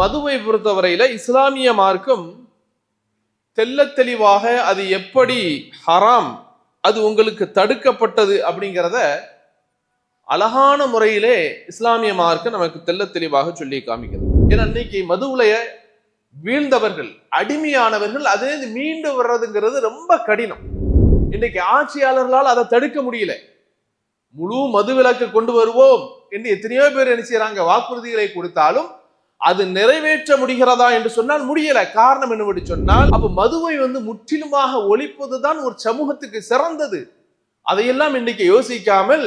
மதுவை பொறுத்தவரையில இஸ்லாமிய மார்க்கம் தெல்ல தெளிவாக அது எப்படி ஹராம், அது உங்களுக்கு தடுக்கப்பட்டது அப்படிங்கிறத அழகான முறையிலே இஸ்லாமிய மார்க்கம் நமக்கு தெல்ல தெளிவாக சொல்லி காமிக்கிறது. ஏன்னா இன்னைக்கு மதுவுலைய வீழ்ந்தவர்கள், அடிமையானவர்கள் அதே மீண்டு வர்றதுங்கிறது ரொம்ப கடினம். இன்னைக்கு ஆட்சியாளர்களால் அதை தடுக்க முடியல. முழு மதுவிலக்கு கொண்டு வருவோம் என்று எத்தனையோ பேர் என்ன செய்யறாங்க, வாக்குறுதிகளை கொடுத்தாலும் அது நிறைவேற்ற முடிகிறதா என்று சொன்னால் முடியல. காரணம் என்னவென்று சொன்னால், அப்ப மதுவை முற்றிலுமாக ஒழிப்பதுதான் ஒரு சமூகத்துக்கு சிறந்தது. அதையெல்லாம் இன்னைக்கு யோசிக்காமல்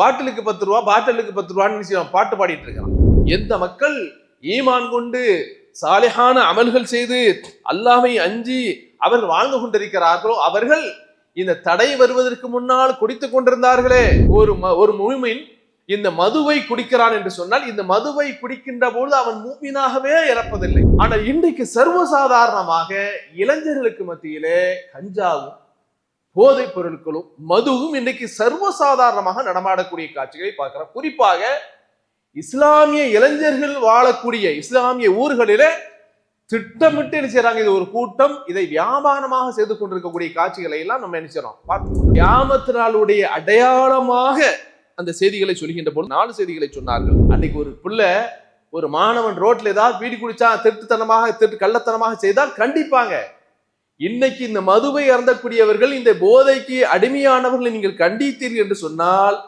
பாட்டிலுக்கு 10 ரூபா, பாட்டிலுக்கு 10 ரூபான்னு பாட்டு பாடிட்டு இருக்கிறான். எந்த மக்கள் ஈமான் கொண்டு சாலிஹான அமல்கள் செய்து அல்லாஹ்வை அஞ்சி அவர்கள் வாழ்ந்து கொண்டிருக்கிறார்களோ அவர்கள் இந்த தடை வருவதற்கு முன்னால் குடித்துக் கொண்டிருந்தார்களே. ஒரு முஃமின் இந்த மதுவை குடிக்கிறான் என்று சொன்னால் இந்த மதுவை குடிக்கின்ற பொழுது அவன் மூமினாகவே இறப்பதில்லை. ஆனால் இன்றைக்கு சர்வசாதாரணமாக இளைஞர்களுக்கு மத்தியிலே கஞ்சாவும் போதைப் பொருட்களும் மதுவும் இன்னைக்கு சர்வசாதாரணமாக நடமாடக்கூடிய காட்சிகளை பார்க்கிறோம். குறிப்பாக இஸ்லாமிய இளைஞர்கள் வாழக்கூடிய இஸ்லாமிய ஊர்களிலே திட்டமிட்டு என்ன செய்யறாங்க, இது ஒரு கூட்டம் இதை வியாபாரமாக செய்து கொண்டிருக்கக்கூடிய காட்சிகளை எல்லாம் நம்ம என்ன செய்யறோம் பார்க்கிறோம். கியாமத் நாளுடைய அடையாளமாக அந்த செய்திகளை சொல்கின்ற போது 4 செய்திகளை சொன்னார்கள். அன்னைக்கு ஒரு பிள்ளை, ஒரு மாணவன் ரோட்ல ஏதாவது பீடி குடிச்சா கள்ளத்தனமாக செய்தால் கண்டிப்பாங்க. இன்னைக்கு இந்த மதுவை அருந்தக்கூடியவர்கள், இந்த போதைக்கு அடிமையானவர்களை நீங்கள் கண்டித்தீர்கள் என்று சொன்னால்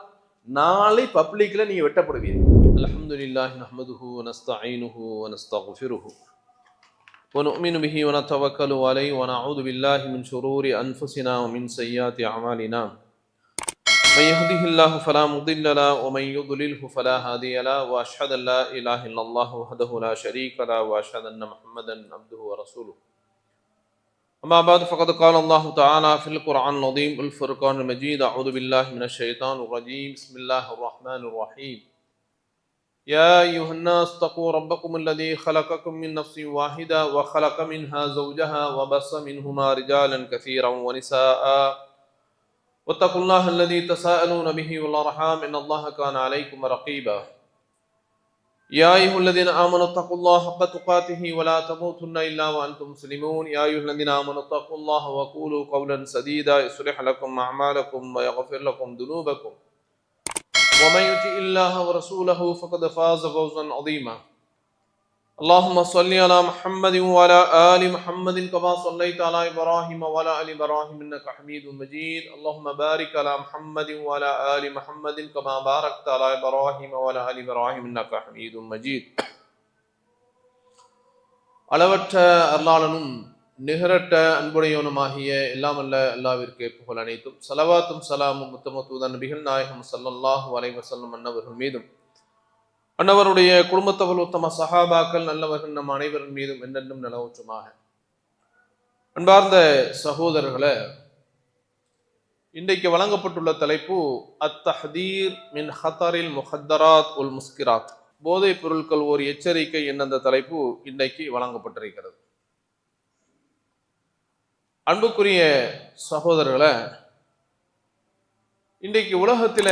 நாளை பப்ளிக்ல நீங்க வெட்டப்படுவீர்கள். அல்ஹம்துலில்லாஹி நஹ்மதுஹு வ நஸ்தஈனுஹு வ நஸ்தக்ஃபிருஹு வ நு'மினு பிஹி வ நதவக்கலு அலைஹி வ நஊது பில்லாஹி மின் ஷுரூரி அன்ஃபுஸினா வ மின் ஸய்யிஆத்தி அமாலினா. من يهده الله فلا مضل له ومن يضلله فلا هادي له واشهد ان لا اله الا الله وحده لا شريك له واشهد ان محمدا عبده ورسوله. اما بعد فقد قال الله تعالى في القرآن العظيم والفرقان المجيد: اعوذ بالله من الشيطان الرجيم بسم الله الرحمن الرحيم. يا ايها الناس اتقوا ربكم الذي خلقكم من نفس واحده وخلق منها زوجها وبث منهما رجالا كثيرا ونساء واتقوا الله الذي تساءلون به والارحام ان الله كان عليكم رقيبا. يا ايها الذين امنوا اتقوا الله حق تقاته ولا تموتن الا وانتم مسلمون. يا ايها الذين امنوا اتقوا الله وقولوا قولا سديدا يصلح لكم اعمالكم ويغفر لكم ذنوبكم ومن يطع الله ورسوله فقد فاز فوزا عظيما. اللهم صل على محمد وعلى آل محمد كما صليت على إبراهيم وعلى آل إبراهيم إنك حميد مجيد. اللهم بارك على محمد وعلى آل محمد كما باركت على إبراهيم وعلى آل إبراهيم إنك حميد مجيد. அளவற்ற அருளாளனும் நிகரற்ற அன்புடையவனுமாகிய எல்லாம் அல்ல அல்லாஹ்விற்கே புகழ் அனைத்தும். ஸலவாத்தும் ஸலாமும் முத்தம நபிகள் நாயகம் ஸல்லல்லாஹு அலைஹி வஸல்லம் அன்னவர்கள் மீதும், அன்னவருடைய குடும்பத்தவர்கள், உத்தம சஹாபாக்கள், நல்லவர்கள் நம் அனைவரின் மீதும் என்னென்னும் நிலவற்றுமாக. அன்பார்ந்த சகோதரர்களே, இன்றைக்கு வழங்கப்பட்டுள்ள தலைப்பு அத்தஹ்தீர் மின் ஹதரில் முஹத்தராத் உல் முஸ்கிராத், போதைப் பொருட்கள் ஒரு எச்சரிக்கை என்ற தலைப்பு இன்றைக்கு வழங்கப்பட்டிருக்கிறது. அன்புக்குரிய சகோதரர்களே, இன்றைக்கு உலகத்தில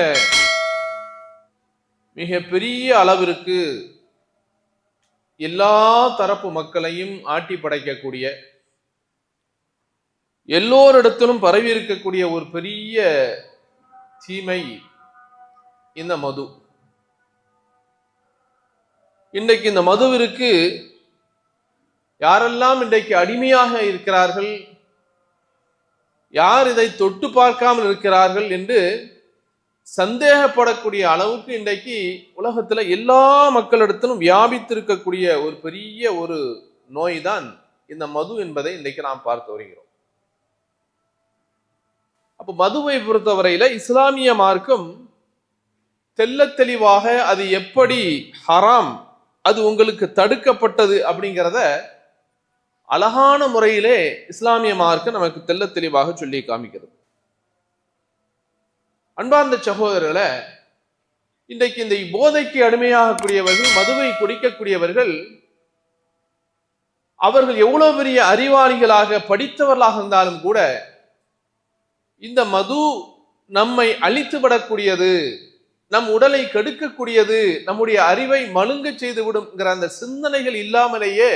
மிக பெரிய அளவிற்கு எல்லா தரப்பு மக்களையும் ஆட்டி படைக்கக்கூடிய, எல்லோரிடத்திலும் பரவி இருக்கக்கூடிய ஒரு பெரிய தீமை இந்த மது. இன்றைக்கு இந்த மதுவிற்கு யாரெல்லாம் இன்றைக்கு அடிமையாக இருக்கிறார்கள், யார் இதை தொட்டு பார்க்காமல் இருக்கிறார்கள் என்று சந்தேகப்படக்கூடிய அளவுக்கு இன்றைக்கு உலகத்துல எல்லா மக்களிடத்திலும் வியாபித்திருக்கக்கூடிய ஒரு பெரிய ஒரு நோய் தான் இந்த மது என்பதை இன்றைக்கு நாம் பார்த்து வருகிறோம். அப்ப மதுவை பொறுத்தவரையில இஸ்லாமிய மார்க்கம் தெல்ல தெளிவாக அது எப்படி ஹராம், அது உங்களுக்கு தடுக்கப்பட்டது அப்படிங்கிறத அழகான முறையிலே இஸ்லாமிய மார்க்கம் நமக்கு தெல்ல தெளிவாக சொல்லி காமிக்கிறது. அன்பார்ந்த சகோதரர்களே, இன்றைக்கு இந்த போதைக்கு அடிமையாகக்கூடியவர்கள், மதுவை குடிக்கக்கூடியவர்கள், அவர்கள் எவ்வளவு பெரிய அறிவாளிகளாக படித்தவர்களாக இருந்தாலும் கூட இந்த மது நம்மை அழித்து விடக்கூடியது, நம் உடலை கெடுக்கக்கூடியது, நம்முடைய அறிவை மழுங்க செய்து விடுங்கிற அந்த சிந்தனைகள் இல்லாமலேயே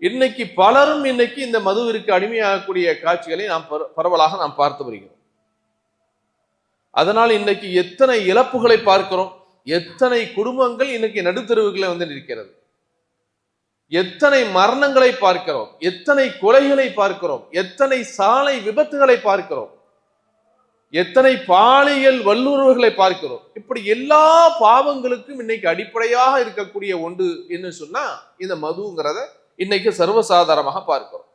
இன்னைக்கு பலரும் இன்னைக்கு இந்த மதுவிற்கு அடிமையாகக்கூடிய காட்சிகளை நாம் பரவலாக நாம் பார்த்து வருகிறோம். அதனால் இன்னைக்கு எத்தனை இழப்புகளை பார்க்கிறோம், எத்தனை குடும்பங்கள் இன்னைக்கு நடுத்தெருவுகளை வந்து நிற்கிறது, எத்தனை மரணங்களை பார்க்கிறோம், எத்தனை கொலைகளை பார்க்கிறோம், எத்தனை சாலை விபத்துகளை பார்க்கிறோம், எத்தனை பாலியல் வல்லுறவுகளை பார்க்கிறோம். இப்படி எல்லா பாவங்களுக்கும் இன்னைக்கு அடிப்படையாக இருக்கக்கூடிய ஒன்று என்ன சொன்னா இந்த மதுங்கிறத இன்னைக்கு சர்வசாதாரணமாக பார்க்கிறோம்.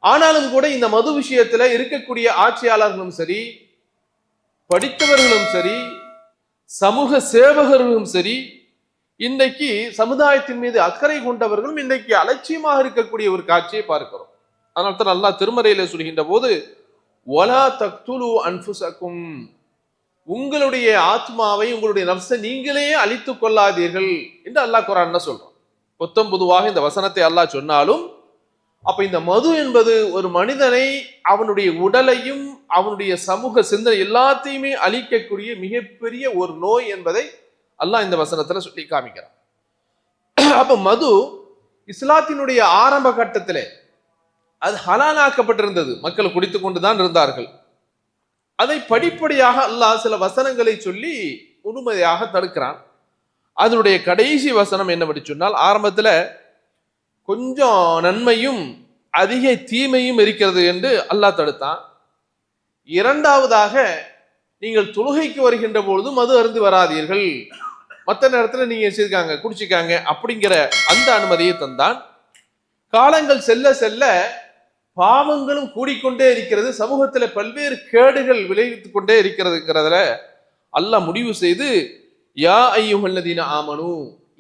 ஆனாலும் கூட இந்த மது விஷயத்துல இருக்கக்கூடிய ஆட்சியாளர்களும் சரி, படித்தவர்களும் சரி, சமூக சேவகர்களும் சரி, இன்றைக்கு சமுதாயத்தின் மீது அக்கறை கொண்டவர்களும் இன்றைக்கு அலட்சியமாக இருக்கக்கூடிய ஒரு காட்சியை பார்க்கிறோம். அதனால தான் அல்லாஹ் திருமறையில சொல்கின்ற போது வலா தக்துலு அன்ஃபுஸக்கும், உங்களுடைய ஆத்மாவை, உங்களுடைய நஃப்ஸை நீங்களே அழித்துக் கொள்ளாதீர்கள் என்று அல்லாஹ் குர்ஆன்ல சொல்றான். பொத்தம் பொதுவாக இந்த வசனத்தை அல்லாஹ் சொன்னாலும், அப்ப இந்த மது என்பது ஒரு மனிதனை, அவனுடைய உடலையும் அவனுடைய சமூக சிந்தனை எல்லாத்தையுமே அழிக்கக்கூடிய மிகப்பெரிய ஒரு நோய் என்பதை அல்லாஹ் இந்த வசனத்துல சொல்லி காமிக்கிறான். அப்ப மது இஸ்லாத்தினுடைய ஆரம்ப கட்டத்திலே அது ஹலாலாக்கப்பட்டிருந்தது, மக்கள் குடித்துக் கொண்டுதான் இருந்தார்கள். அதை படிப்படியாக அல்லாஹ் சில வசனங்களை சொல்லி முழுமையாக தடுக்கிறான். அதனுடைய கடைசி வசனம் என்னவென்று சொன்னால், ஆரம்பத்துல கொஞ்சம் நன்மையும் அதிக தீமையும் இருக்கிறது என்று அல்லாஹ் தடுத்தான். இரண்டாவதாக, நீங்கள் தொழுகைக்கு வருகின்ற பொழுது மது அருந்து வராதீர்கள், மற்ற நேரத்தில் நீங்க செய்திருக்காங்க குடிச்சிக்காங்க அப்படிங்கிற அந்த அனுமதியை தந்தான். காலங்கள் செல்ல செல்ல பாவங்களும் கூடிக்கொண்டே இருக்கிறது, சமூகத்தில் பல்வேறு கேடுகள் விளைவித்துக் கொண்டே இருக்கிறதுங்கிறதுல அல்லாஹ் முடிவு செய்து, யா அய்யுஹல்லதீன ஆமனு,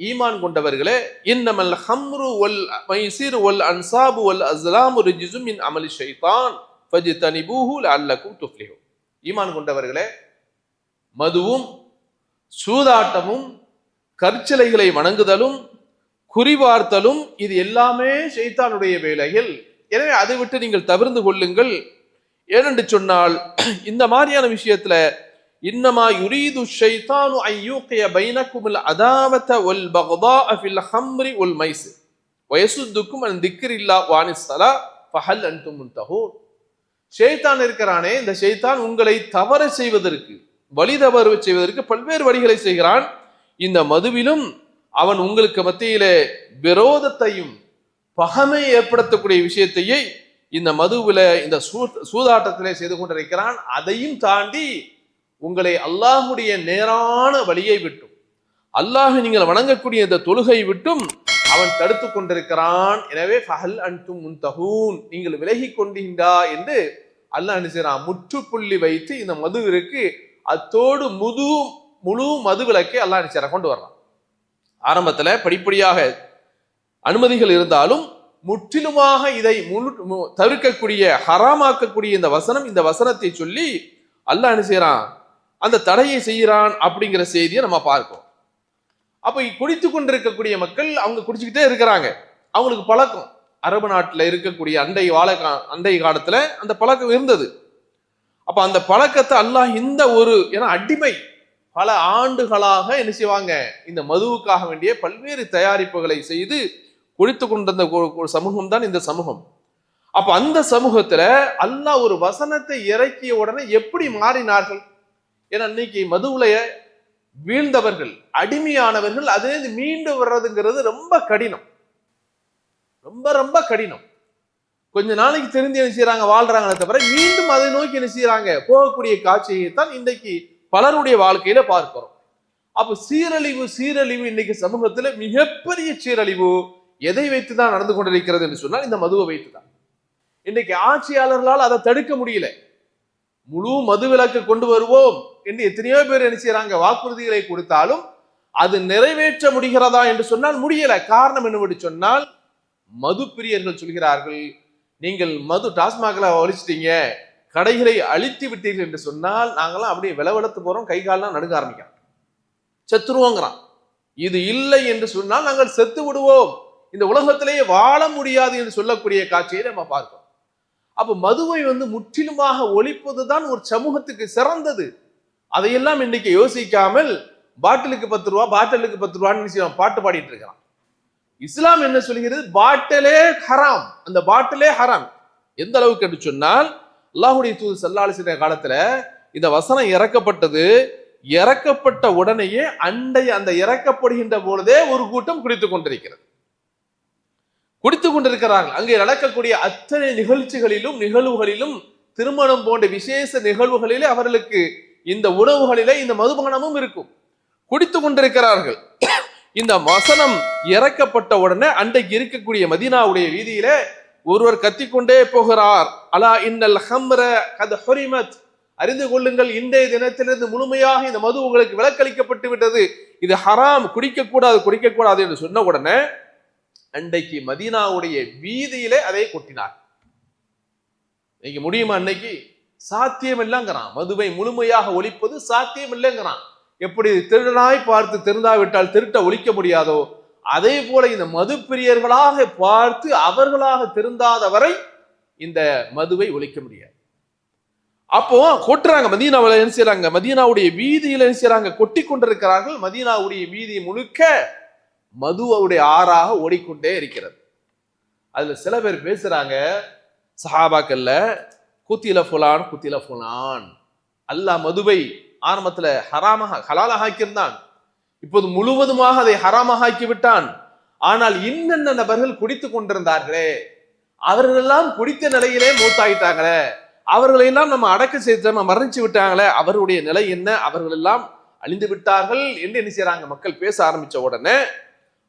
ஈமான் கொண்டவர்களே, இன்னமல் ஹம்ரு வல் மைசிர் வல் அன்சாபு வல் அஸ்லாமு ரிஜ்ஸும் மின் அமலி ஷைத்தான் ஃபஜ்தனிபூஹு லஅல்லகும் துஃப்லிஹூன். ஈமான் கொண்டவர்களே, மதுவும் சூதாட்டமும் கற்சிலைகளை வணங்குதலும் குறிவார்த்தலும் இது எல்லாமே ஷைத்தானுடைய வேலைகள். எனவே அதை விட்டு நீங்கள் தவிர்ந்து கொள்ளுங்கள். ஏனென்று சொன்னால், இந்த மாதிரியான விஷயத்துல இன்னமா யுரீது ஷைத்தானு அன் யூகிய பைனகுமுல் அதாவத வல் பக்தாஅ ஃபில் ஹம்ரி வல் மைசிர் வயசுத்துக்கும் அன் திக்ரில்லாஹ் வ அனிஸ் ஸலா ஃபஹல் அன்தும் முன்தஹூன். ஷைத்தான் இருக்கிறானே, இந்த ஷைத்தான் உங்களை தவற செய்வதற்கு, வழி தவறு செய்வதற்கு பல்வேறு வழிகளை செய்கிறான். இந்த மதுவிலும் அவன் உங்களுக்கு மத்தியிலே விரோதத்தையும் பகமை ஏற்படுத்தக்கூடிய விஷயத்தையே இந்த மதுவில, இந்த சூதாட்டத்திலே செய்து கொண்டிருக்கிறான். அதையும் தாண்டி உங்களை அல்லாஹுடைய நேரான வழியை விட்டும், அல்லாஹ் நீங்கள் வணங்கக்கூடிய இந்த தொழுகை விட்டும் அவன் தடுத்து கொண்டிருக்கிறான். எனவே ஃபஹல் அன்தும் முன்தஹூன், நீங்கள் விலகி கொண்டீங்களா என்று அல்லாஹ் என்ன செய்யறான், முற்றுப்புள்ளி வைத்து இந்த மதுவிற்கு அத்தோடு முழு மது விலக்கை அல்லாஹ் என்ன செய்யறான், கொண்டு வரலாம். ஆரம்பத்துல படிப்படியாக அனுமதிகள் இருந்தாலும் முற்றிலுமாக இதை தவிர்க்கக்கூடிய, ஹராமாக்கக்கூடிய இந்த வசனத்தை சொல்லி அல்லாஹ் என்ன செய்யறான், அந்த தடையை செய்யறான் அப்படிங்கிற செய்தியை நம்ம பார்க்கிறோம். அப்ப குடித்து கொண்டிருக்கக்கூடிய மக்கள் அவங்க குடிச்சுக்கிட்டே இருக்கிறாங்க, அவங்களுக்கு பழக்கம். அரபு நாட்டுல இருக்கக்கூடிய அண்டை காலத்துல அந்த பழக்கம் இருந்தது. அப்ப அந்த பழக்கத்தை அல்லாஹ் இந்த ஒரு, ஏன்னா அடிமை பல ஆண்டுகளாக என்ன செய்வாங்க, இந்த மதுவுக்காக வேண்டிய பல்வேறு தயாரிப்புகளை செய்து குடித்து கொண்டிருந்த ஒரு சமூகம் தான் இந்த சமூகம். அப்ப அந்த சமூகத்துல அல்லாஹ் ஒரு வசனத்தை இறக்கிய உடனே எப்படி மாறினார்கள்? ஏன்னா இன்னைக்கு மதுவுலைய வீழ்ந்தவர்கள், அடிமையானவர்கள், அதே மீண்டு வர்றதுங்கிறது ரொம்ப கடினம், ரொம்ப ரொம்ப கடினம். கொஞ்ச நாளைக்கு தெரிஞ்சு என்ன செய்யறாங்க, வாழ்றாங்களே தவிர மீண்டும் அதை நோக்கி என்ன செய்யறாங்க, போகக்கூடிய காட்சியை தான் இன்றைக்கு பலருடைய வாழ்க்கையில பார்க்கிறோம். அப்ப சீரழிவு இன்னைக்கு சமூகத்துல மிகப்பெரிய சீரழிவு எதை வைத்துதான் நடந்து கொண்டிருக்கிறது என்று சொன்னால் இந்த மதுவை வைத்துதான். இன்னைக்கு ஆட்சியாளர்களால் அதை தடுக்க முடியல. முழு மதுவிலக்கு கொண்டு வருவோம் என்று எத்தனையோ பேர் என்ன செய்யறாங்க, வாக்குறுதிகளை கொடுத்தாலும் அது நிறைவேற்ற முடிகிறதா என்று சொன்னால் முடியல. காரணம் என்னவென்று சொன்னால், மது பிரியர்கள் சொல்கிறார்கள், நீங்கள் மது டாஸ்மாக்ல ஒழிச்சிட்டீங்க, கடைகளை அழித்து விட்டீர்கள் என்று சொன்னால் நாங்களாம் அப்படியே விளவெடுத்து போறோம், கை காலெல்லாம் நடுங்க ஆரம்பிக்கிறோம், செத்துருவோங்கிறான். இது இல்லை என்று சொன்னால் நாங்கள் செத்து விடுவோம், இந்த உலகத்திலேயே வாழ முடியாது என்று சொல்லக்கூடிய காட்சியை நம்ம பார்க்கிறோம். அப்ப மதுவை முற்றிலுமாக ஒழிப்பதுதான் ஒரு சமூகத்துக்கு சிறந்தது. அதையெல்லாம் இன்னைக்கு யோசிக்காமல் பாட்டிலுக்கு 10 ரூபா, பாட்டிலுக்கு 10 ரூபான்னு பாட்டு பாடிட்டு இருக்கிறான். இஸ்லாம் என்ன சொல்கிறது? பாட்டிலே ஹராம், அந்த பாட்டிலே ஹராம். எந்த அளவுக்கு என்று சொன்னால், அல்லாஹ்வுடைய தூதர் ஸல்லல்லாஹு அலைஹி வஸல்லம் காலத்துல இந்த வசனம் இறக்கப்பட்டது. இறக்கப்பட்ட உடனேயே அந்த இறக்கப்படுகின்ற பொழுதே ஒரு கூட்டம் குடித்துக் கொண்டிருக்கிறார்கள். அங்கே நடக்கக்கூடிய அத்தனை நிகழ்வுகளிலும் திருமணம் போன்ற விசேஷ நிகழ்வுகளிலே அவர்களுக்கு இந்த உணவுகளிலே இந்த மதுபானமும் இருக்கும். குடித்துக் கொண்டிருக்கிறார்கள். இந்த வசனம் இறக்கப்பட்ட உடனே அன்றைக்கு இருக்கக்கூடிய மதீனாவுடைய வீதியில ஒருவர் கத்திக்கொண்டே போகிறார். அலா இன்னல் ஹம்ர கத் ஹுரிமத், அறிந்து கொள்ளுங்கள், இன்றைய தினத்திலிருந்து முழுமையாக இந்த மது உங்களுக்கு விலக்களிக்கப்பட்டு விட்டது, இது ஹராம், குடிக்கக்கூடாது என்று சொன்ன உடனே அன்றைக்கு மதீனாவுடைய வீதியிலே அதை கொட்டினார். இன்னைக்கு முடியுமா? அன்னைக்கு சாத்தியம் இல்லைங்கிறான். மதுவை முழுமையாக ஒழிப்பது சாத்தியம் இல்லைங்கிறான். எப்படி திருடனாய் பார்த்து திருந்தாவிட்டால் திருட்ட ஒழிக்க முடியாதோ, அதே போல இந்த மது பிரியர்களாக பார்த்து அவர்களாக திருந்தாதவரை இந்த மதுவை ஒழிக்க முடியாது. அப்போ கொட்டுறாங்க. மதீனாவில் என்ன செய்யறாங்க? மதீனாவுடைய வீதியில என்ன செய்யறாங்க? கொட்டி கொண்டிருக்கிறார்கள். மதீனாவுடைய வீதி முழுக்க மதுவுடைய ஆறாக ஓடிக்கொண்டே இருக்கிறது. அதுல சில பேர் பேசுறாங்க, சஹாபாக்கல்ல, குத்தில ஃபுலான், அல்லாஹ் மதுவை ஆரம்பத்துல ஹலாலாக ஆக்கியிருந்தான், இப்போது முழுவதுமாக அதை ஹராமாக ஆக்கி விட்டான். ஆனால் இன்னென்ன நபர்கள் குடித்துக் கொண்டிருந்தார்களே, அவர்கள் எல்லாம் குடித்த நிலையிலே மூத்தாயிட்டாங்களே, அவர்களெல்லாம் நம்ம அடக்க செய்து மரணிச்சு விட்டாங்களே, அவருடைய நிலை என்ன? அவர்கள் எல்லாம் அழிந்து விட்டார்கள் என்று என்ன செய்யறாங்க? மக்கள் பேச ஆரம்பிச்ச உடனே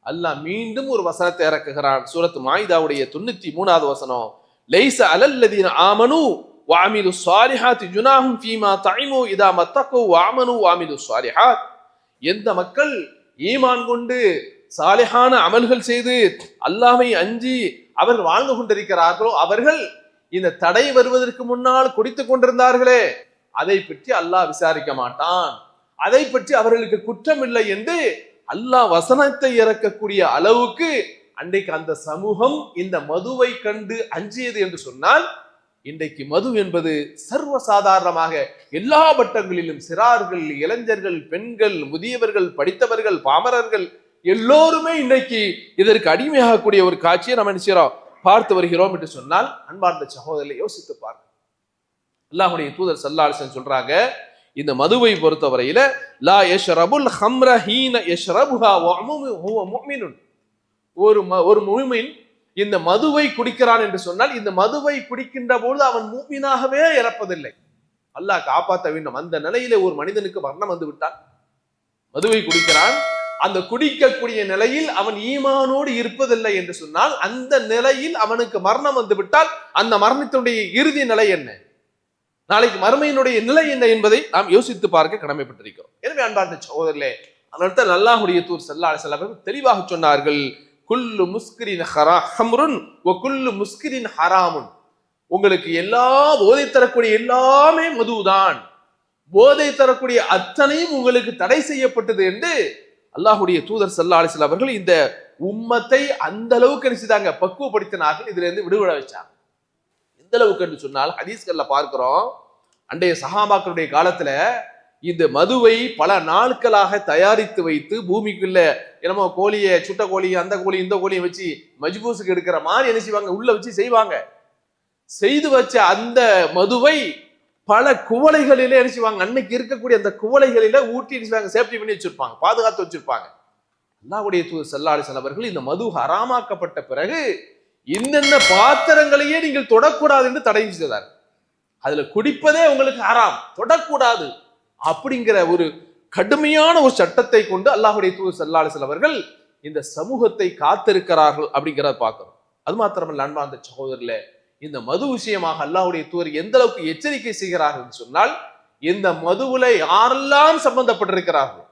அல்லாஹ் மீண்டும் ஒரு வசனத்தை இறக்குகிறான். சூரத்து மாயிதாவுடைய 93வது வசனம், லைஸ அலல்லதீன ஆமனு வஅமிலு ஸாலிஹாத்தி ஜுனாஹும் ஃபீமா தஇமு இதா மத்தகு வஅமனு வஅமிலு ஸாலிஹாத். எந்த மக்கள் ஈமான் கொண்டு சாலிஹான அமல்கள் செய்து அல்லாஹ்வை அஞ்சி அவர்கள் வாழ்ந்து கொண்டிருக்கிறார்களோ, அவர்கள் இந்த தடை வருவதற்கு முன்னால் குடித்துக் கொண்டிருந்தார்களே, அதை பற்றி அல்லாஹ் விசாரிக்க மாட்டான், அதை பற்றி அவர்களுக்கு குற்றம் இல்லை என்று அல்லாஹ் வசனத்தை இறக்கக்கூடிய அளவுக்கு அன்றைக்கு அந்த சமூகம் இந்த மதுவை கண்டு அஞ்சியது என்று சொன்னால், இன்றைக்கு மது என்பது சர்வசாதாரணமாக எல்லா வட்டங்களிலும் சிறார்கள், இளைஞர்கள், பெண்கள், முதியவர்கள், படித்தவர்கள், பாமரர்கள் எல்லோருமே இன்றைக்கு இதற்கு அடிமையாகக்கூடிய ஒரு காட்சியை நம்ம நினைக்கிறோம், பார்த்து வருகிறோம் என்று சொன்னால், அன்பார்ந்த சகோதரரை யோசித்து பாருங்க. அல்லாஹ்வுடைய தூதர் ஸல்லல்லாஹு அலைஹி வஸல்லம் சொல்றாங்க, இந்த மதுவை பொறுத்தவரையில லா யஷ்ரபுல் ஹம்ர ஹீன யஷ்ரபுஹா வஹுவ முஃமினுன், ஒரு முஃமின் இந்த மதுவை குடிக்கிறான் என்று சொன்னால், இந்த மதுவை குடிக்கின்ற பொழுது அவன் மூமினாகவே இறப்பதில்லை. அல்லாஹ் காப்பாற்ற வேண்டும். அந்த நிலையில ஒரு மனிதனுக்கு மரணம் வந்து விட்டால், மதுவை குடிக்கிறான், அந்த குடிக்கக்கூடிய நிலையில் அவன் ஈமானோடு இருப்பதில்லை என்று சொன்னால், அந்த நிலையில் அவனுக்கு மரணம் வந்து விட்டால் அந்த மரணத்தினுடைய இறுதி நிலை என்ன, நாளைக்கு மறுமையினுடைய நிலை என்ன என்பதை நாம் யோசித்து பார்க்க கடமைப்பட்டிருக்கிறோம். எனவே அன்பார்ந்த சகோதரர்களே, அதனால அல்லாஹ்வுடைய தூதர் ஸல்லல்லாஹு அலைஹி வஸல்லம் தெளிவாக சொன்னார்கள், குல்லு முஸ்கிரின் ஹம்ருன் வ குல்லு முஸ்கிரின் ஹராமுன். உங்களுக்கு எல்லா போதை தரக்கூடிய எல்லாமே மதுதான், போதை தரக்கூடிய அத்தனையும் உங்களுக்கு தடை செய்யப்பட்டது என்று அல்லாஹ்வுடைய தூதர் ஸல்லல்லாஹு அலைஹி வஸல்லம் அவர்கள் இந்த உம்மத்தை அந்த அளவுக்கு நினைச்சுதாங்க பக்குவப்படுத்தினார்கள், இதுல இருந்து விடுபட வச்சாங்க. எந்த அளவுக்கு என்று சொன்னால், ஹதீஸ்கள்ல பார்க்கிறோம், அன்றைய சஹாபாக்களுடைய காலத்துல இந்த மதுவை பல நாட்களாக தயாரித்து வைத்து பூமிக்குள்ள என்னமோ கோழியை, சுட்ட கோழி, அந்த கோழி இந்த கோழியை வச்சு மஜ்பூஸுக்கு எடுக்கிற மாதிரி என்ன செய்வாங்க, உள்ள வச்சு செய்வாங்க. செய்து வச்ச அந்த மதுவை பல குவளைகளிலே என்ன செய்வாங்க, அன்னைக்கு இருக்கக்கூடிய அந்த குவளைகளில ஊட்டி சேஃப்டி பண்ணி வச்சிருப்பாங்க, பாதுகாத்து வச்சிருப்பாங்க. அல்லாஹ்வுடைய தூதர் ஸல்லல்லாஹு அலைஹி வஸல்லம் அவர்கள் இந்த மது ஹராமாக்கப்பட்ட பிறகு இன்னென்ன பாத்திரங்களையே நீங்கள் தொடக்கூடாது என்று தடை செய்தார். அதுல குடிப்பதே உங்களுக்கு ஹராம், தொடக்கூடாது அப்படிங்கிற ஒரு கடுமையான ஒரு சட்டத்தை கொண்டு அல்லாஹ்வுடைய தூதர் ஸல்லல்லாஹு அலைஹி வஸல்லம் அவர்கள் இந்த சமூகத்தை காத்திருக்கிறார்கள் அப்படிங்கிறத பார்க்கிறோம். அது மாத்திரமல்ல அன்பார்ந்த சகோதரர்களே, இந்த மது விஷயமாக அல்லாஹ்வுடைய தூதர் எந்த அளவுக்கு எச்சரிக்கை செய்கிறார்கள் என்று சொன்னால், இந்த மதுவுல யாரெல்லாம் சம்பந்தப்பட்டிருக்கிறார்கள்,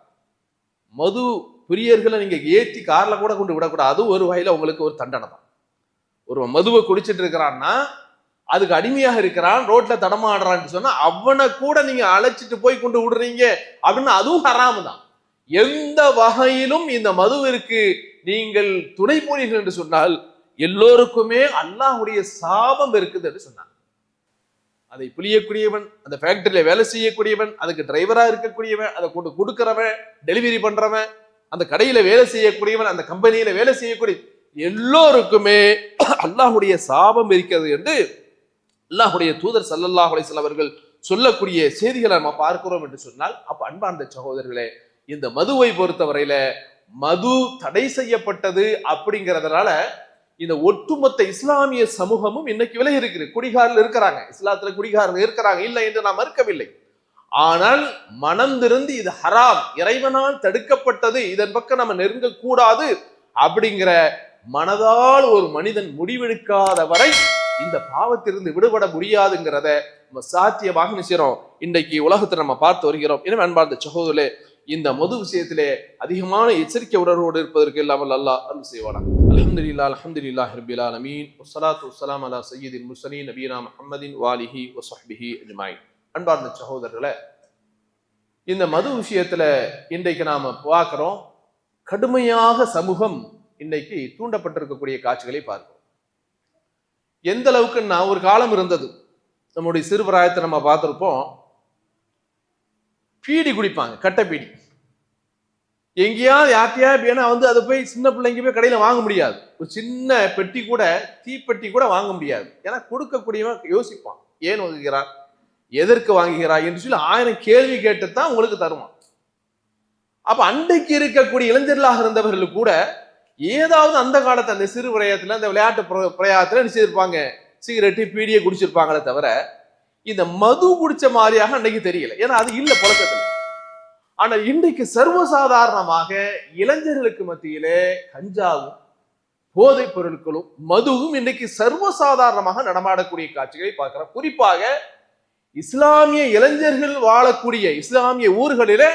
மது பிரியர்களை நீங்க ஏற்றி கார்ல கூட கொண்டு விடக்கூடாது. அது ஒரு வகையில உங்களுக்கு ஒரு தண்டனை தான். ஒரு மதுவை குடிச்சிட்டு இருக்கிறான்னா, அதுக்கு அடிமையாக இருக்கிறான், ரோட்ல தடமாடுறான்னு சொன்னா அவனை கூட நீங்க அழைச்சிட்டு போய் கொண்டு விடுறீங்க அப்படின்னு அதுவும் ஹராமு தான். எந்த வகையிலும் இந்த மதுவிற்கு நீங்கள் துணை போனீர்கள் என்று சொன்னால் எல்லோருக்குமே அல்லாஹ்வுடைய சாபம் இருக்குது என்று சொன்னாங்க. அதை புளியக்கூடியவன், அந்த ஃபேக்டரியில வேலை செய்யக்கூடியவன், அதுக்கு டிரைவரா இருக்கக்கூடியவன், அதை கொண்டு கொடுக்கிறவன், டெலிவரி பண்றவன், அந்த கடையில வேலை செய்யக்கூடியவன், அந்த கம்பெனியில வேலை செய்யக்கூடிய எல்லோருக்குமே அல்லாஹுடைய சாபம் இருக்கிறது என்று அல்லாஹுடைய தூதர் ஸல்லல்லாஹு அலைஹி வஸல்லம் அவர்கள் சொல்லக்கூடிய செய்திகளை நம்ம பார்க்கிறோம் என்று சொன்னால், அப்ப அன்பார்ந்த சகோதரர்களே, இந்த மதுவை பொறுத்தவரையில மது தடை செய்யப்பட்டது அப்படிங்கிறதுனால இந்த ஒட்டுமொத்த இஸ்லாமிய சமூகமும் இன்னைக்கு விலகி இருக்குது. குடிகாரில் இருக்கிறாங்க, இஸ்லாத்துல குடிகாரில் இருக்கிறாங்க, இல்லை என்று நாம் மறுக்கவில்லை. ஆனால் மனம் திறந்து இது ஹராம், இறைவனால் தடுக்கப்பட்டது, இதன் பக்கம் நம்ம நெருங்க கூடாது அப்படிங்கிற மனதால் ஒரு மனிதன் முடிவெடுக்காத வரை இந்த பாவத்திலிருந்து விடுபட முடியாதுங்கிறத நம்ம சாத்தியமாக நினைக்கிறோம் இன்றைக்கு உலகத்தை நம்ம பார்த்து வருகிறோம். எனவே அன்பார்ந்த சகோதரர்களே, இந்த மது விஷயத்திலே அதிகமான எச்சரிக்கை உணர்வோடு இருப்பதற்கு இல்லாமல் அல்லாஹ் அருள் செய்வானா. அல்ஹம்துலில்லாஹ் அல்ஹம்துலில்லாஹி ரப்பில் ஆலமீன் வஸ்ஸலாத்து வஸ்ஸலாமு அலா சய்யிதில் முர்ஸலீன் நபியினா முஹம்மதின் வாலிஹி வஸஹ்பிஹி அஜ்மாயின். அன்பார்ந்த சகோதரர்களே, இந்த மது விஷயத்துல இன்றைக்கு நாம பார்க்கிறோம், கடுமையாக சமூகம் இன்னைக்கு தூண்டப்பட்டிருக்கக்கூடிய காட்சிகளை பார்க்கிறோம். எந்த அளவுக்கு நான் ஒரு காலம் இருந்தது, நம்முடைய சிறுபிராயத்தை நம்ம பார்த்திருப்போம், பீடி குடிப்பாங்க, கட்டை பீடி. எங்கேயாவது யாத்தியா வேணா அதை போய் சின்ன பிள்ளைங்க போய் கடையில வாங்க முடியாது. ஒரு சின்ன பெட்டி கூட, தீப்பெட்டி கூட வாங்க முடியாது. ஏன்னா கொடுக்கக்கூடியவன் யோசிப்பான், ஏன் வாங்குகிறார், எதற்கு வாங்குகிறார் என்று சொல்லி 1000 கேள்வி கேட்டுத்தான் உங்களுக்கு தருவான். அப்ப அன்றைக்கு இருக்கக்கூடிய இளைஞர்களாக இருந்தவர்கள் கூட ஏதாவது அந்த காலத்து அந்த சிறு பிரயாத்துல, அந்த விளையாட்டு பிரயாத்துல நினைச்சிருப்பாங்க, சிகரெட்டு பீடியை குடிச்சிருப்பாங்களே தவிர இந்த மது குடிச்ச மாதிரியாக அன்னைக்கு தெரியல. ஏன்னா அது இல்ல புழக்கத்துல. ஆனா இன்றைக்கு சர்வசாதாரணமாக இளைஞர்களுக்கு மத்தியிலே கஞ்சாவும் போதைப் பொருட்களும் மதுவும் இன்னைக்கு சர்வசாதாரணமாக நடமாடக்கூடிய காட்சிகளை பார்க்கிறோம். குறிப்பாக இஸ்லாமிய இளைஞர்கள் வாழக்கூடிய இஸ்லாமிய ஊர்களிலே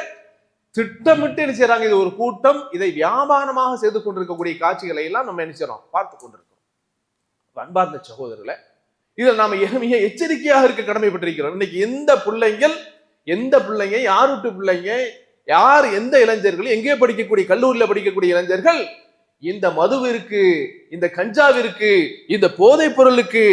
திட்டமிட்டு என்ன செய்யறாங்க, இது ஒரு கூட்டம் இதை வியாபாரமாக செய்து கொண்டிருக்கக்கூடிய காட்சிகளை எல்லாம் நம்ம என்ன செய்யறோம், பார்த்து கொண்டிருக்கிறோம். அன்பார்ந்த சகோதரர்களே, இதில் நாம மிக எச்சரிக்கையாக இருக்க கடமைப்பட்டிருக்கிறோம். இன்னைக்கு எந்த பிள்ளைங்க, யார் வீட்டு பிள்ளைங்க, யார் எந்த இளைஞர்கள், எங்கே படிக்கக்கூடிய கல்லூரியில படிக்கக்கூடிய இளைஞர்கள் இந்த மதுவிற்கு, இந்த கஞ்சாவிற்கு, இந்த போதைப் பொருளுக்கு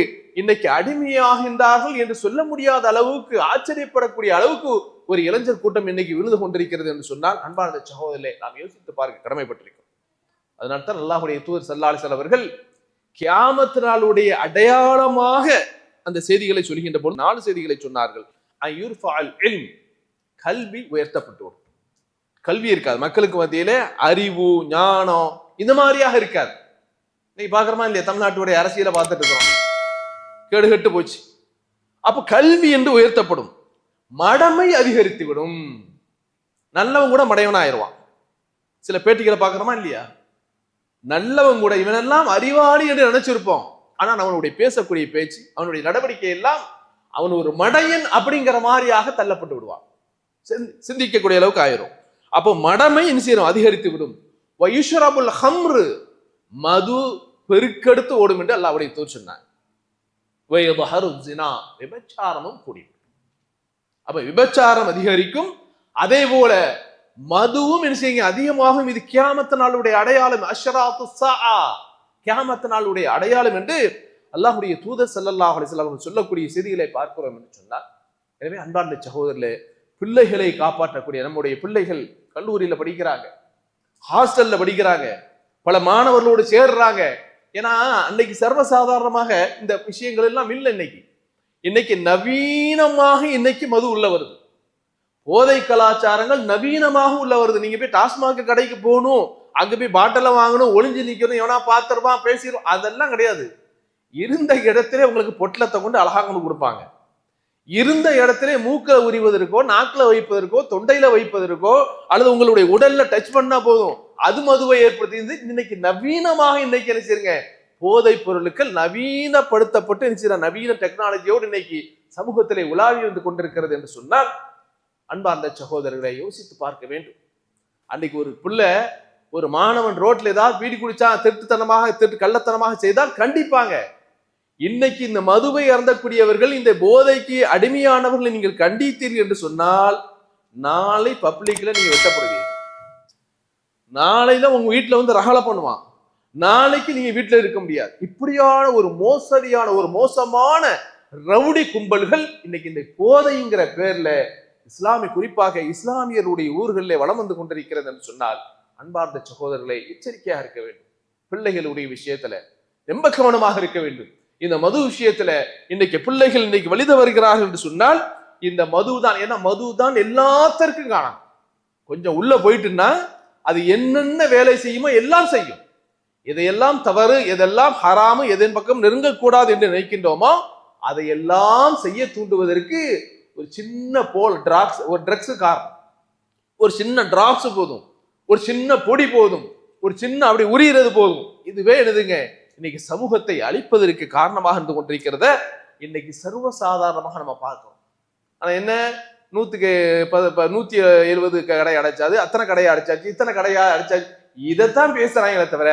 இன்னைக்கு அடிமையாகின்றார்கள் என்று சொல்ல முடியாத அளவுக்கு, ஆச்சரியப்படக்கூடிய அளவுக்கு ஒரு இளைஞர் கூட்டம் இன்னைக்கு விழுந்து கொண்டிருக்கிறது என்று சொன்னால், அன்பார்ந்த சகோதரர்களே, நாம் யோசித்து பார்க்க கடமைப்பட்டிருக்கிறோம். அதனால தான் அல்லாஹ்வுடைய தூதர் ஸல்லல்லாஹு அலைஹி வஸல்லம் அவர்கள் கியாமத் நாளுடைய அடையாளமாக அந்த செய்திகளை சொல்கின்ற போது 4 செய்திகளை சொன்னார்கள். கல்வி உயர்த்தப்பட்டு வரும். கல்வி இருக்காது மக்களுக்கு மத்தியிலே, அறிவு ஞானம் இந்த மாதிரியாக இருக்காது. இன்னைக்கு பாக்குறோமா இல்லையா, தமிழ்நாட்டுடைய அரசியலை பார்த்துட்டு இருக்கிறோம், கேடுகட்டு போச்சு. அப்ப கல்வி என்று உயர்த்தப்படும். மடமை அதிகரித்து விடும். நல்லவன் கூட மடையவனா ஆயிடுவான். சில பேட்டிகளை பாக்குறோமா இல்லையா, நல்லவன் கூட இவனெல்லாம் அறிவாளி என்று நினைச்சிருப்போம், ஆனா அவனுடைய பேசக்கூடிய பேச்சு, அவனுடைய நடவடிக்கை எல்லாம் அவன் ஒரு மடையன் அப்படிங்கிற மாதிரியாக தள்ளப்பட்டு விடுவான், சிந்திக்கக்கூடிய அளவுக்கு ஆயிரும். அப்போ மடமை என்ன செய்யணும், அதிகரித்து விடும். வயுஷ்ரபுல் ஹம்ரு, மது பெருக்கெடுத்து ஓடும் என்று அல்லாஹ்வுடைய தூதர் சொன்னார். விபச்சாரமும் கூடி. அப்ப விபச்சாரம் அதிகரிக்கும். அதே போல மதுவும் என்ன செய்யுங்க, அதிகமாகும். இது கியாமத் நாளுடைய அடையாளம், அஷ்ராத்து ஸஆ, கியாமத் நாளுடைய அடையாளம் என்று அல்லாஹ்வுடைய தூதர் ஸல்லல்லாஹு அலைஹி வஸல்லம் சொல்லக்கூடிய செய்திகளை பார்க்கிறோம் என்று சொன்னார். எனவே அன்பார்ந்த சகோதரர்களே, பிள்ளைகளை காப்பாற்றக்கூடிய நம்முடைய பிள்ளைகள் கல்லூரியில படிக்கிறாங்க, ஹாஸ்டல்ல படிக்கிறாங்க, பல மாணவர்களோடு சேர்றாங்க. ஏன்னா அன்னைக்கு சர்வசாதாரணமாக இந்த விஷயங்கள் எல்லாம் இல்லை. இன்னைக்கு நவீனமாக இன்னைக்கு மது உள்ள வருது, போதை கலாச்சாரங்கள் நவீனமாக உள்ள வருது. நீங்க போய் டாஸ்மாக் கடைக்கு போகணும், அங்க போய் பாட்டில வாங்கணும், ஒளிஞ்சு நிக்கணும், எவனா பாத்துருப்பான் பேசிடும், அதெல்லாம் கிடையாது. இருந்த இடத்திலே உங்களுக்கு பொட்டலத்தை கொண்டு அழகாக கொடுப்பாங்க. இருந்த இடத்திலே மூக்கில் உரிவதற்கோ, நாக்கில் வைப்பதற்கோ, தொண்டையில வைப்பதற்கோ, அல்லது உங்களுடைய உடல்ல டச் பண்ணா போதும், அது மதுவை ஏற்படுத்தி இன்னைக்கு நவீனமாக இன்னைக்கு என்ன செய்யுங்க, போதை பொருட்கள் நவீனப்படுத்தப்பட்டு நவீன டெக்னாலஜியோடு இன்னைக்கு சமூகத்திலே உலாவி வந்து கொண்டிருக்கிறது என்று சொன்னால், அன்பார்ந்த சகோதரர்களை யோசித்து பார்க்க வேண்டும். அன்னைக்கு ஒரு பிள்ளை, ஒரு மாணவன் ரோட்ல ஏதாவது பீடி குடிச்சா, கள்ளத்தனமாக செய்தால் கண்டிப்பாங்க. இன்னைக்கு இந்த மதுவை அருந்தக்கூடியவர்கள், இந்த போதைக்கு அடிமையானவர்களை நீங்கள் கண்டித்தீர்கள் என்று சொன்னால், நாளை பப்ளிக்ல நீங்க வெட்டப்படுவீங்க. நாளையில உங்க வீட்டுல வந்து ரகலை பண்ணுவான், நாளைக்கு நீங்க வீட்டுல இருக்க முடியாது. இப்படியான ஒரு மோசடியான, ஒரு மோசமான ரவுடி கும்பல்கள் இன்னைக்கு இந்த போதைங்கிற பேர்ல குறிப்பாக இஸ்லாமியருடைய ஊர்களில் வளம் வந்து கொண்டிருக்கிறது என்று சொன்னால், அன்பார்ந்த சகோதரர்களை எச்சரிக்கையாக இருக்க வேண்டும். பிள்ளைகளுடைய விஷயத்துல ரொம்ப கவனமாக இருக்க வேண்டும். இந்த மது விஷயத்துல இன்னைக்கு பிள்ளைகள் இன்னைக்கு வலித வருகிறார்கள் என்று சொன்னால் இந்த மதுதான். ஏன்னா மதுதான் எல்லாத்திற்கும் காணும். கொஞ்சம் உள்ள போயிட்டுன்னா அது என்னென்ன வேலை செய்யுமோ எல்லாம் செய்யும். எதையெல்லாம் தவறு, எதெல்லாம் ஹராமு, எதன் பக்கம் நெருங்கக்கூடாது என்று நினைக்கின்றோமோ அதையெல்லாம் செய்ய தூண்டுவதற்கு ஒரு சின்ன ட்ரக்ஸ் காரணம். ஒரு சின்ன டிராப்ஸ் போதும், ஒரு சின்ன பொடி போதும், ஒரு சின்ன அப்படி உரிகிறது போதும். இதுவே என்னதுங்க இன்னைக்கு சமூகத்தை அழிப்பதற்கு காரணமாக இருந்து கொண்டிருக்கிறத இன்னைக்கு சர்வசாதாரணமாக நம்ம பார்க்கிறோம். ஆனா என்ன, 170 கடை அடைச்சாது, அத்தனை கடையை அடைச்சாச்சு, இத்தனை கடையா அடைச்சாச்சு, இதைத்தான் பேசுறாங்களே தவிர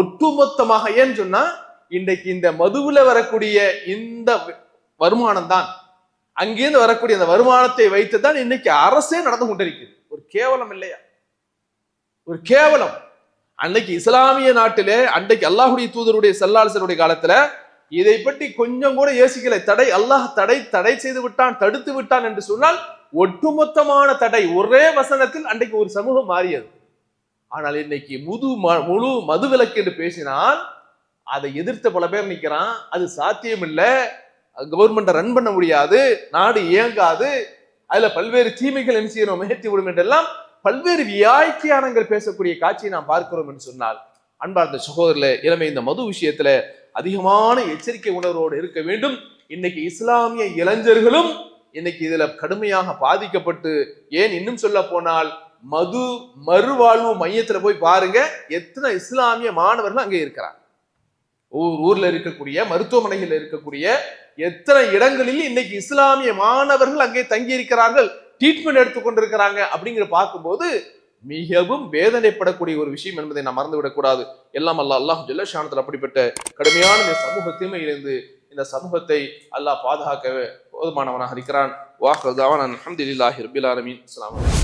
ஒட்டுமொத்தமாக ஏன்னு சொன்னா இன்றைக்கு இந்த மதுவுல வரக்கூடிய இந்த வருமானம் தான், அங்கிருந்து வரக்கூடிய அந்த வருமானத்தை வைத்துதான் இன்னைக்கு அரசே நடந்து கொண்டிருக்குது. ஒரு கேவலம் இல்லையா? ஒரு கேவலம். அன்னைக்கு இஸ்லாமிய நாட்டிலே அன்றைக்கு அல்லாஹுடைய தூதருடைய ஸல்லல்லாஹு காலத்துல இதை பற்றி கொஞ்சம் கூட யோசிக்கலை. அல்லாஹ் தடை செய்து விட்டான், தடுத்து விட்டான் என்று சொன்னால் ஒட்டுமொத்தமான தடை ஒரே வசனத்தில் அன்றைக்கு ஒரு சமூகம் மாறியது. ஆனால் இன்னைக்கு முழு மது விலக்கு என்று பேசினால் அதை எதிர்த்த பல பேர் நிற்கிறான். அது சாத்தியம் இல்லை, கவர்மெண்ட்டை ரன் பண்ண முடியாது, நாடு இயங்காது, அதுல பல்வேறு தீமைகள் என்ன செய்யணும் மேற்றி விடும் என்றெல்லாம் பல்வேறு வியாக்கியானங்கள் பேசக்கூடிய காட்சியை நாம் பார்க்கிறோம் என்று சொன்னால், அன்பார்ந்த சகோதரர்களே, எனவே இந்த மது விஷயத்துல அதிகமான எச்சரிக்கை உணர்வோடு இருக்க வேண்டும். இன்னைக்கு இஸ்லாமிய இளைஞர்களும் இன்னைக்கு இதுல கடுமையாக பாதிக்கப்பட்டு, ஏன் இன்னும் சொல்ல போனால் மது மறுவாழ்வு மையத்துல போய் பாருங்க, எத்தனை இஸ்லாமிய மாணவர்கள் அங்கே இருக்கிறார். ஊர்ல இருக்கக்கூடிய மருத்துவமனைகள் இருக்கக்கூடிய எத்தனை இடங்களில் இன்னைக்கு இஸ்லாமிய மாணவர்கள் அங்கே தங்கி இருக்கிறார்கள், ட்ரீட்மெண்ட் எடுத்துக்கொண்டிருக்கிறாங்க. அப்படிங்கிற பார்க்கும்போது மிகவும் வேதனைப்படக்கூடிய ஒரு விஷயம் என்பதை நாம் மறந்துவிடக் கூடாது. எல்லாம் அல்லாஹ் ஜல்ல ஷானத்தில் அப்படிப்பட்ட கடுமையான இந்த சமூக தீமையிலிருந்து இந்த சமூகத்தை அல்லாஹ் பாதுகாக்க போதுமானவனாக இருக்கிறான். வாஹ் அல்ஹம்துலில்லாஹி ரப்பில் ஆலமீன். அஸ்ஸலாமு அலைக்கும்.